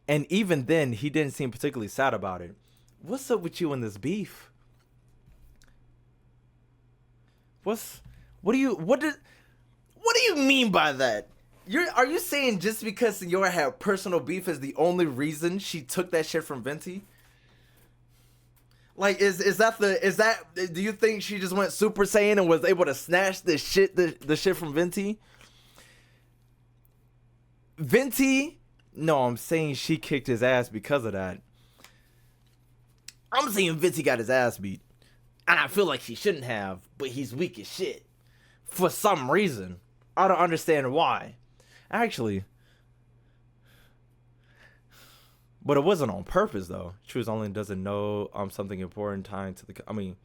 And even then, he didn't seem particularly sad about it. What's up with you and this beef? What do you mean by that? Are you saying just because Senora had personal beef is the only reason she took that shit from Venti? Like, do you think she just went Super Saiyan and was able to snatch the shit from Venti? Venti? No, I'm saying she kicked his ass because of that. I'm saying Venti got his ass beat. And I feel like she shouldn't have, but he's weak as shit. For some reason. I don't understand why. Actually. But it wasn't on purpose, though. Truth only doesn't know something important tying to the...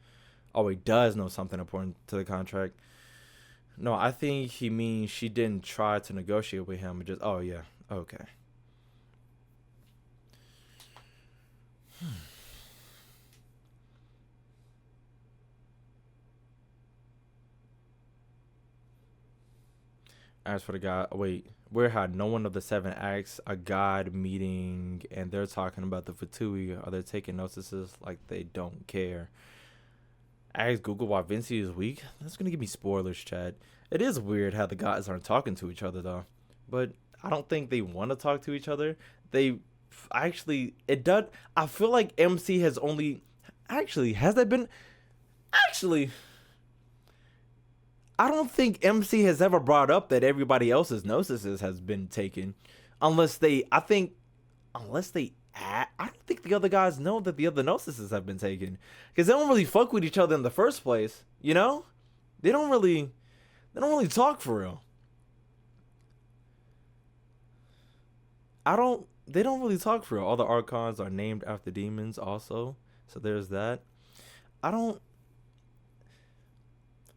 he does know something important to the contract. No, I think he means she didn't try to negotiate with him. Just, oh, yeah. Okay. As for the god, where had no one of the 7 acts a god meeting and they're talking about the Fatui? Are they taking notices like they don't care? Ask Google why Vinci is weak. That's gonna give me spoilers, Chad. It is weird how the gods aren't talking to each other though, but I don't think they want to talk to each other. I feel like MC has only I don't think MC has ever brought up that everybody else's gnosis has been taken. I don't think the other guys know that the other gnosis have been taken. Because they don't really fuck with each other in the first place. You know? They don't really talk for real. They don't really talk for real. All the Archons are named after demons also. So there's that.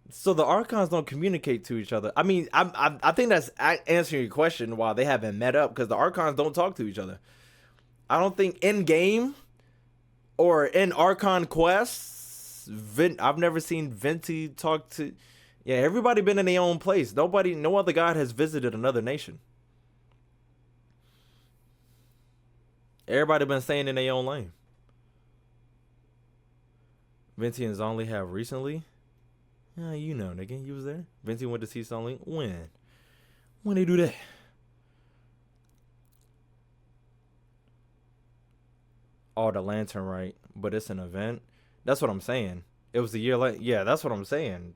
So the Archons don't communicate to each other. I mean, I think that's answering your question why they haven't met up, because the Archons don't talk to each other. I don't think in game or in Archon quests, I've never seen Venti talk to. Yeah, everybody been in their own place. No other god has visited another nation. Everybody been staying in their own lane. Ventians only have recently. Yeah, you know, nigga, you was there. Venti went to see something. When they do that? Oh, the lantern, right? But it's an event. That's what I'm saying. It was a year late. Yeah, that's what I'm saying.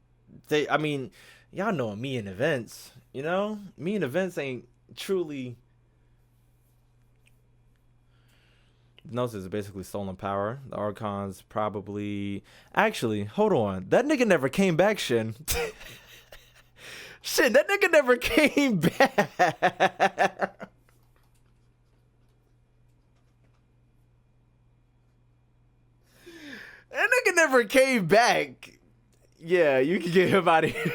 I mean, y'all know me in events. You know, me in events ain't truly. Gnosis is basically stolen power. The Archons probably. Actually, hold on. That nigga never came back, Shin. Shit, that nigga never came back. That nigga never came back. Yeah, you can get him out of here.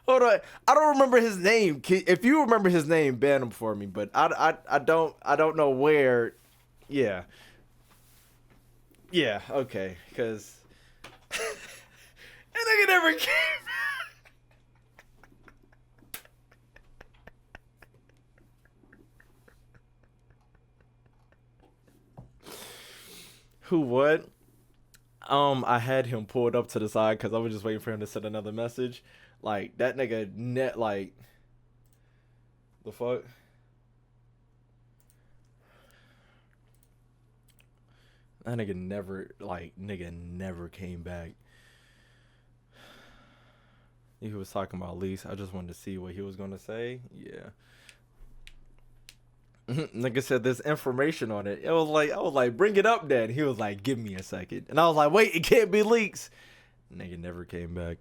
Hold on. I don't remember his name. If you remember his name, ban him for me. But I don't know where. Yeah. Yeah, okay. Because that nigga never came back. Who, what? I had him pulled up to the side because I was just waiting for him to send another message. Like, that nigga like, the fuck? That nigga never came back. He was talking about lease. I just wanted to see what he was gonna say. Yeah. Nigga said there's information on it. I was like, bring it up then. He was like, give me a second. And I was like, wait, it can't be leaks. Nigga never came back.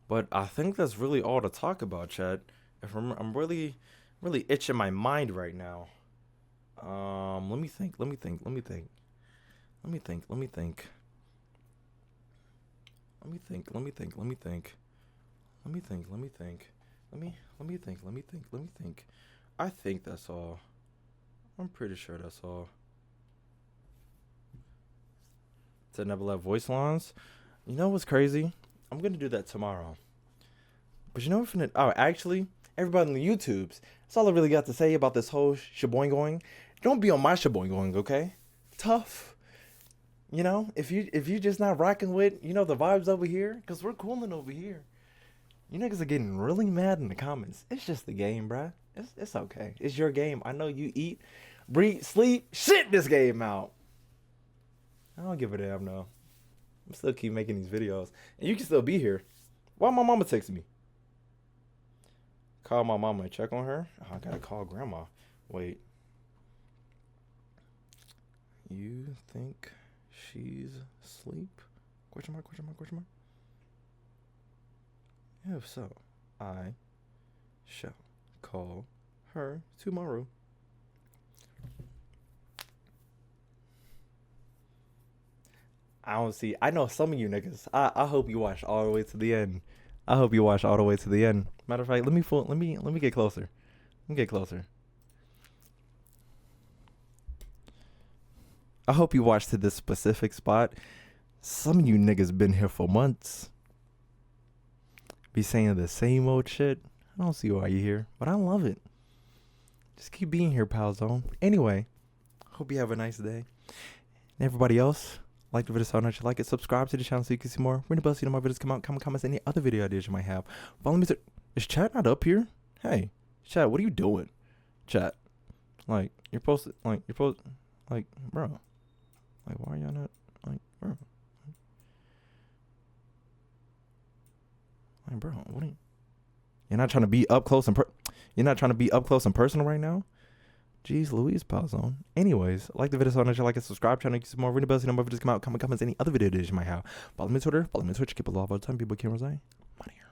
But I think that's really all to talk about, chat. If I'm really itching my mind right now. Let me think. Let me think. I think that's all. I'm pretty sure that's all. To never let voice lines. You know what's crazy? I'm gonna do that tomorrow. But you know what? Actually, everybody on the YouTubes, that's all I really got to say about this whole shaboing going. Don't be on my shaboing going, okay? Tough. You know, if you just not rocking with, you know, the vibes over here, because we're cooling over here. You niggas are getting really mad in the comments. It's just the game, bruh. It's okay. It's your game. I know you eat, breathe, sleep, shit this game out. I don't give a damn, though. I'm still keep making these videos. And you can still be here. Why my mama texting me? Call my mama and check on her? Oh, I gotta call grandma. Wait. You think she's asleep? Question mark. If so, I shall call her tomorrow. I know some of you niggas. I hope you watch all the way to the end. Matter of fact, let me get closer. I hope you watch to this specific spot. Some of you niggas been here for months. Be saying the same old shit. I don't see why you're here, but I love it. Just keep being here, pal zone. Anyway, hope you have a nice day. And everybody else, like the video so much you like it. Subscribe to the channel so you can see more. Ring the bell so you know my videos come out. Comments any other video ideas you might have. Follow me. Is chat not up here? Hey, chat, what are you doing? Chat, like you're supposed to, like bro, like why are y'all not like bro? Like, bro, what are you? You're not trying to be up close and personal right now? Jeez Louise, pal zone. Anyways, like the video so much you like it. Subscribe, channel, some more. Ring the bell so you know my videos come out. Comments any other video ideas you might have. Follow me on Twitter. Follow me on Twitch. Keep it love all the time. People KingRosé. I'm out of here.